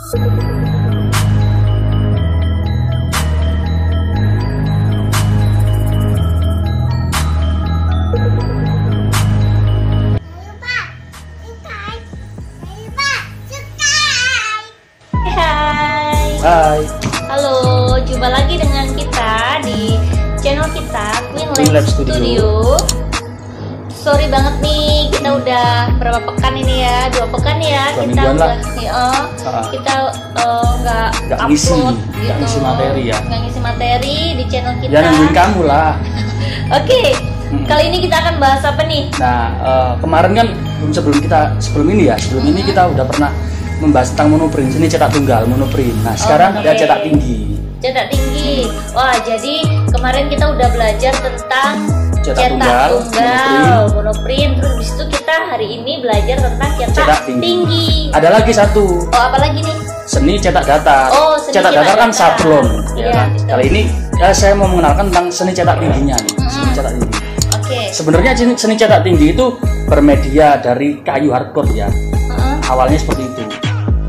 Hai. Halo, jumpa lagi dengan kita di channel kita Queen Lab Studio. Sorry banget nih, kita udah berapa pekan ini ya? 2 pekan ya. Kita udah kita nggak ngisi, upload gitu. nggak ngisi materi ya. Nggak ngisi materi di channel kita. Ya nungguin kamu lah. Oke, kali ini kita akan bahas apa nih? Nah, kemarin kan sebelum ini kita udah pernah membahas tentang monoprint, seni cetak tunggal monoprint. Nah, sekarang ada cetak tinggi. Cetak tinggi. Wah, jadi kemarin kita udah belajar tentang cetak tunggal, monoprint. Terus habis itu kita hari ini belajar tentang cetak tinggi. Ada lagi satu. Oh, apa lagi nih? Seni cetak datar. Oh, seni cetak datar kan sablon. Iya, ya. Kali ini saya mau mengenalkan tentang seni cetak tingginya nih. Seni cetak tinggi. Oke. Sebenarnya seni cetak tinggi itu bermedia dari kayu hardboard ya. Awalnya seperti itu.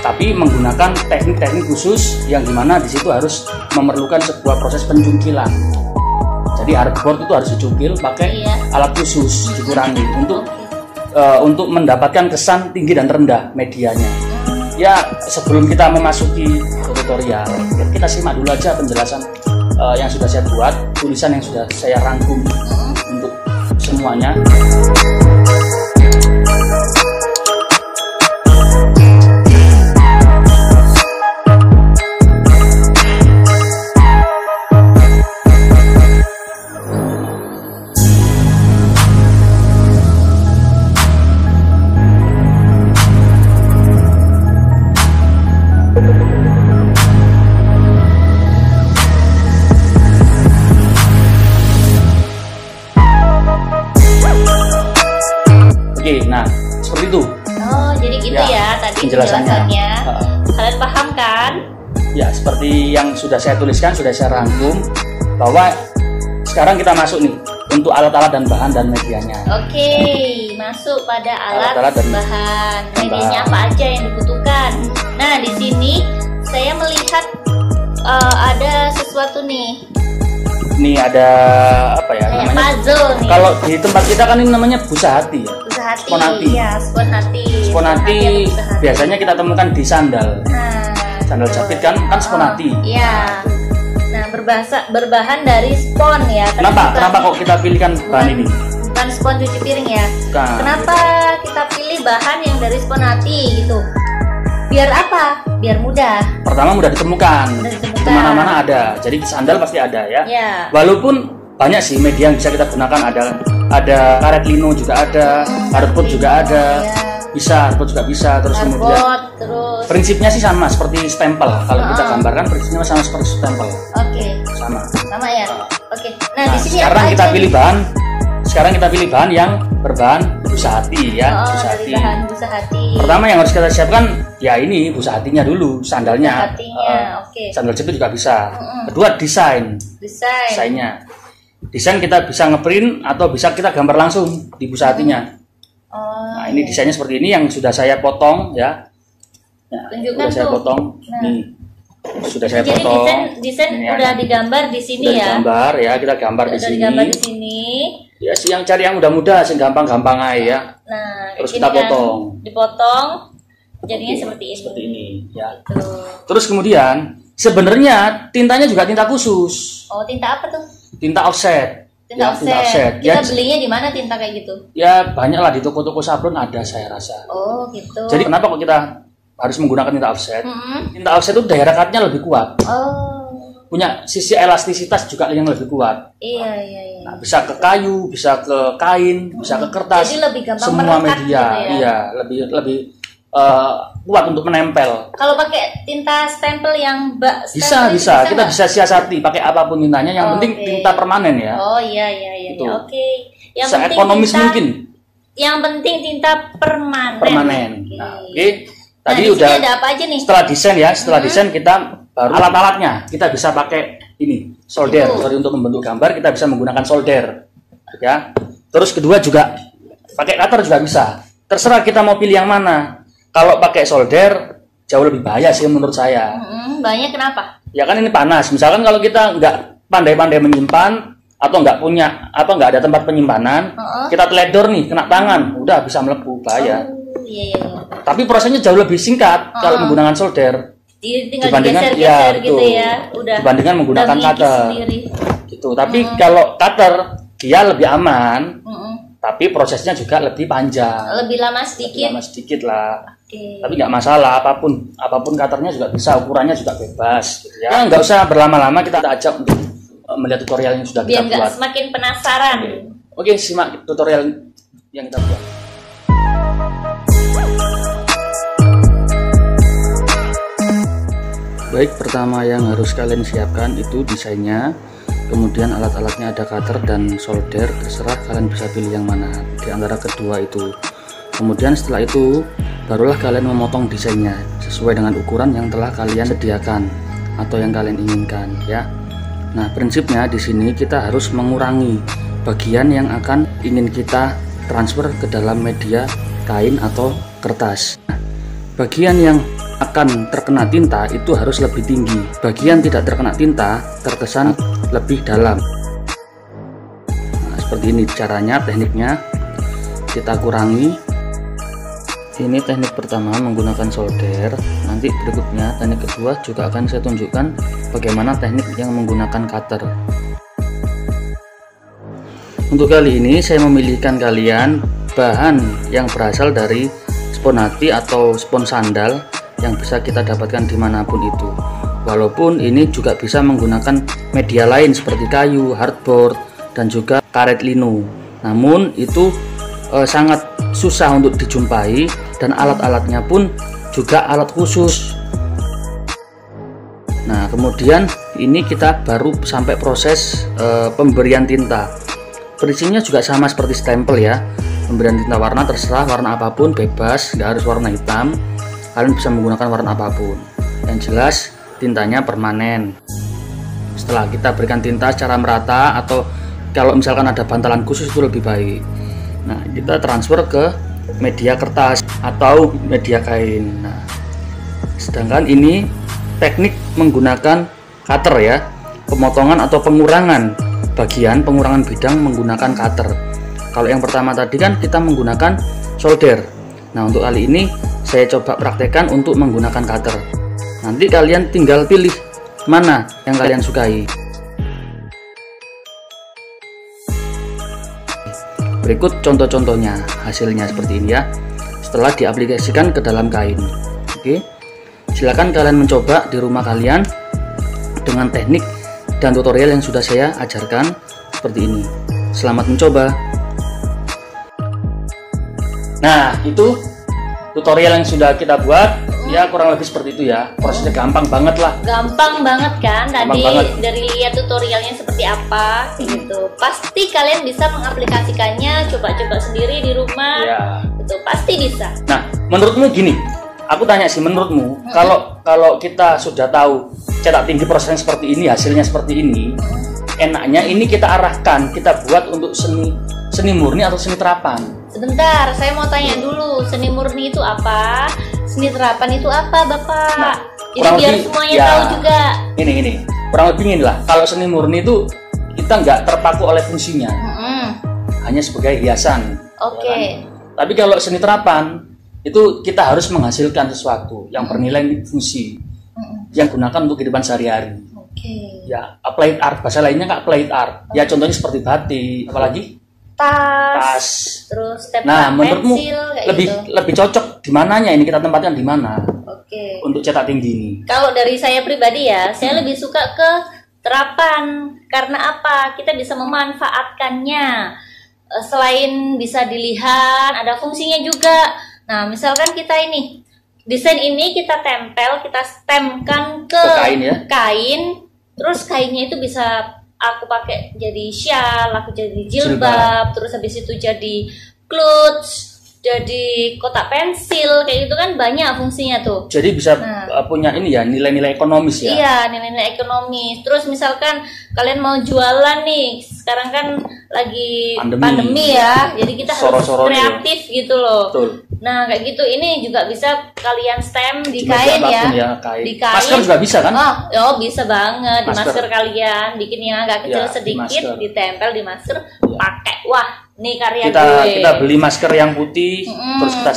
Tapi menggunakan teknik-teknik khusus yang dimana di situ harus memerlukan sebuah proses pencungkilan. Jadi hardboard itu harus dicungkil pakai alat khusus, dikurangi untuk mendapatkan kesan tinggi dan rendah medianya. Ya, sebelum kita memasuki tutorial, kita simak dulu aja penjelasan yang sudah saya buat, tulisan yang sudah saya rangkum untuk semuanya. Oke, nah seperti itu. Oh, jadi gitu ya tadi penjelasannya. Kalian paham kan? Ya, seperti yang sudah saya tuliskan, sudah saya rangkum, bahwa sekarang kita masuk nih untuk alat-alat dan bahan dan medianya. Oke, masuk pada alat dan bahan. Medianya apa aja yang dibutuhkan? Nah, di sini saya melihat ada sesuatu nih. Ini ada apa ya namanya? Puzzle nih. Kalau di tempat kita kan ini namanya busa hati ya. Busa hati. Spon hati. Ya, spon hati. Spon hati biasanya kita temukan di sandal. Nah, sandal jepit kan spon hati. Iya. Nah, berbahan dari spon ya. Kenapa kok kita pilihkan bahan ini? Bukan spon cuci piring ya. Bukan. Kenapa kita pilih bahan yang dari spon hati gitu? Biar apa? Biar mudah. Pertama mudah ditemukan. Di mana-mana ada. Jadi sandal pasti ada ya. Walaupun banyak sih media yang bisa kita gunakan, ada karet lino juga ada, hardboard juga ada. Bisa, hardboard juga bisa. Terus kemudian prinsipnya sih sama seperti stempel. Kalau kita gambarkan prinsipnya sama seperti stempel. Oke. Sama ya. Oke. Nah, di sini sekarang kita pilih bahan. Sekarang kita pilih bahan yang berbahan busa hati ya. Busa hati. Bahan busa hati. Pertama yang harus kita siapkan ya ini busa hatinya dulu, sandalnya. Sandal jepit juga bisa. Kedua desainnya. Desain kita bisa ngeprint atau bisa kita gambar langsung di busa hatinya. Nah, ini desainnya seperti ini yang sudah saya potong ya. Tunjukkan sudah saya potong. Nih. Sudah saya potong. Jadi desain udah digambar di sini ya. Digambar ya, kita gambar di sini. Digambar di sini. Ya, yang cari yang mudah-mudah, yang gampang-gampang aja ya. Nah, terus kita potong. Dipotong. Jadinya seperti ini. Seperti ini ya. Terus kemudian sebenarnya tintanya juga tinta khusus. Oh, tinta apa tuh? Tinta offset. Tinta offset. Kita belinya di mana tinta kayak gitu? Ya, banyak lah di toko-toko sablon ada saya rasa. Oh, gitu. Jadi kenapa kok kita harus menggunakan tinta offset? Tinta offset itu daya rekatnya lebih kuat. Oh. Punya sisi elastisitas juga yang lebih kuat. Iya. Nah, bisa ke kayu, bisa ke kain, bisa ke kertas. Jadi lebih gampang semua media. Gitu ya? Iya, lebih kuat untuk menempel. Kalau pakai tinta stempel yang bisa. Kita bisa siasati pakai apapun tintanya. Yang penting tinta permanen ya. Oh iya. Gitu. Oke. Yang seekonomis mungkin. Yang penting tinta permanen. Nah, oke. Tadi di udah. Ada apa aja nih? Setelah desain ya, desain kita baru alat-alatnya kita bisa pakai ini solder. Sorry, untuk membentuk gambar kita bisa menggunakan solder. Ya. Terus kedua juga pakai cutter juga bisa. Terserah kita mau pilih yang mana. Kalau pakai solder jauh lebih bahaya sih menurut saya. Banyak kenapa? Ya kan ini panas. Misalkan kalau kita nggak pandai-pandai menyimpan atau nggak ada tempat penyimpanan, kita teledor nih, kena tangan, udah bisa melepuh, bahaya. Iya. Tapi prosesnya jauh lebih singkat kalau menggunakan solder. Dibandingkan geser-geser gitu ya, udah. Dibandingkan menggunakan cutter. Gitu. Tapi kalau cutter dia lebih aman, tapi prosesnya juga lebih panjang. Lebih lama sedikit. Lebih lama sedikit lah. Tapi nggak masalah, apapun cutternya juga bisa, ukurannya juga bebas. Gitu ya. Nggak usah berlama-lama, kita ajak untuk melihat tutorial yang sudah kita buat. Biar nggak semakin penasaran. Oke, simak tutorial yang kita buat. Baik, pertama yang harus kalian siapkan itu desainnya, kemudian alat-alatnya ada cutter dan solder, terserah kalian bisa pilih yang mana di antara kedua itu. Kemudian setelah itu barulah kalian memotong desainnya sesuai dengan ukuran yang telah kalian sediakan atau yang kalian inginkan ya. Nah, prinsipnya di sini kita harus mengurangi bagian yang akan ingin kita transfer ke dalam media kain atau kertas. Nah, bagian yang akan terkena tinta itu harus lebih tinggi. Bagian tidak terkena tinta terkesan lebih dalam. Nah, seperti ini caranya, tekniknya kita kurangi. Ini teknik pertama menggunakan solder. Nanti berikutnya teknik kedua juga akan saya tunjukkan bagaimana teknik yang menggunakan cutter. Untuk kali ini saya memilihkan kalian bahan yang berasal dari spon hati atau spon sandal yang bisa kita dapatkan dimanapun itu. Walaupun ini juga bisa menggunakan media lain seperti kayu, hardboard, dan juga karet lino. Namun itu sangat susah untuk dijumpai dan alat-alatnya pun juga alat khusus. Nah, kemudian ini kita baru sampai proses pemberian tinta. Prinsipnya juga sama seperti stempel ya. Pemberian tinta warna terserah warna apapun, bebas, nggak harus warna hitam. Kalian bisa menggunakan warna apapun. Yang jelas tintanya permanen. Setelah kita berikan tinta secara merata, atau kalau misalkan ada bantalan khusus itu lebih baik. Nah, kita transfer ke media kertas atau media kain. Nah, sedangkan ini teknik menggunakan cutter ya, pemotongan atau pengurangan bagian, pengurangan bidang menggunakan cutter. Kalau yang pertama tadi kan kita menggunakan solder. Nah, untuk kali ini saya coba praktekkan untuk menggunakan cutter. Nanti kalian tinggal pilih mana yang kalian sukai. Berikut contoh-contohnya, hasilnya seperti ini ya, setelah diaplikasikan ke dalam kain. Oke, silakan kalian mencoba di rumah kalian dengan teknik dan tutorial yang sudah saya ajarkan seperti ini. Selamat mencoba. Nah, itu tutorial yang sudah kita buat. Ya, kurang lebih seperti itu ya. Prosesnya gampang banget lah. Gampang banget kan? Tadi banget. Dari lihat tutorialnya seperti apa gitu. Pasti kalian bisa mengaplikasikannya, coba-coba sendiri di rumah. Ya. Itu pasti bisa. Nah, menurutmu gini, aku tanya sih, menurutmu kalau kita sudah tahu cetak tinggi prosesnya seperti ini, hasilnya seperti ini, enaknya ini kita arahkan, kita buat untuk seni murni atau seni terapan? Sebentar, saya mau tanya dulu, seni murni itu apa? Seni terapan itu apa, Bapak? Nah, jadi biar semuanya tahu juga. Ini kurang lebih ini lah. Kalau seni murni itu kita nggak terpaku oleh fungsinya, hanya sebagai hiasan. Oke. Ya kan? Tapi kalau seni terapan itu kita harus menghasilkan sesuatu yang bernilai fungsi, yang gunakan untuk kehidupan sehari-hari. Ya, applied art, bahasa lainnya nggak applied art. Ya, contohnya seperti batik, apalagi tas. Terus step menurutmu pensil, lebih cocok di mananya ini, kita tempatkan di mana? Untuk cetak tinggi ini. Kalau dari saya pribadi ya, saya lebih suka ke terapan. Karena apa? Kita bisa memanfaatkannya. Selain bisa dilihat, ada fungsinya juga. Nah, misalkan kita ini desain ini kita tempel, kita stemkan ke kain, terus kainnya itu bisa aku pakai jadi shawl, aku jadi jilbab, terus habis itu jadi clutch, jadi kotak pensil, kayak gitu kan banyak fungsinya tuh. Jadi bisa punya ini ya, nilai-nilai ekonomis ya. Iya, nilai-nilai ekonomis. Terus misalkan kalian mau jualan nih, sekarang kan lagi pandemi ya, jadi kita harus kreatif gitu loh. Betul. Nah kayak gitu, ini juga bisa kalian stem di kain ya, di kain. Masker juga bisa kan? Oh bisa banget, di masker kalian bikin yang agak kecil sedikit, ditempel di masker, pakai. Wah, nih karya kita beli masker yang putih, terus kita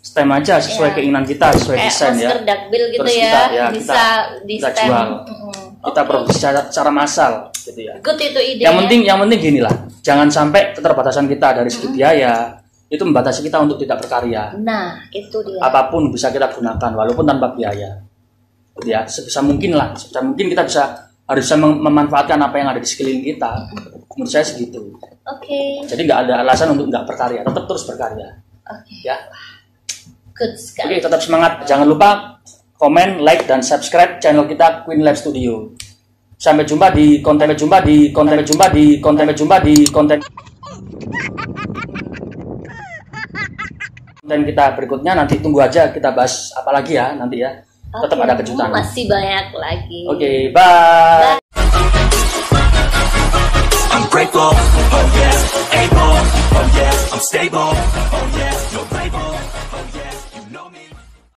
stem aja sesuai keinginan kita, sesuai desain ya. Masker dakbil gitu terus bisa di stem. Jual. Kita produksi secara massal gitu ya. Good itu ide. Yang penting gini lah, jangan sampai keterbatasan kita dari segi biaya itu membatasi kita untuk tidak berkarya. Nah, itu dia. Apapun bisa kita gunakan walaupun tanpa biaya. Gitu ya, sebisa mungkin kita harus bisa memanfaatkan apa yang ada di sekeliling kita. Menurut saya segitu. Oke. Jadi nggak ada alasan untuk nggak berkarya, tetap terus berkarya. Ya. Good sekali. Oke, tetap semangat. Jangan lupa komen, like, dan subscribe channel kita Queen Lab Studio. Sampai jumpa di konten kita berikutnya. Nanti tunggu aja kita bahas apa lagi ya nanti ya. Tetap ada kejutan. Masih banyak lagi. Oke, bye. I'm grateful, oh yeah, able, oh yeah, I'm stable.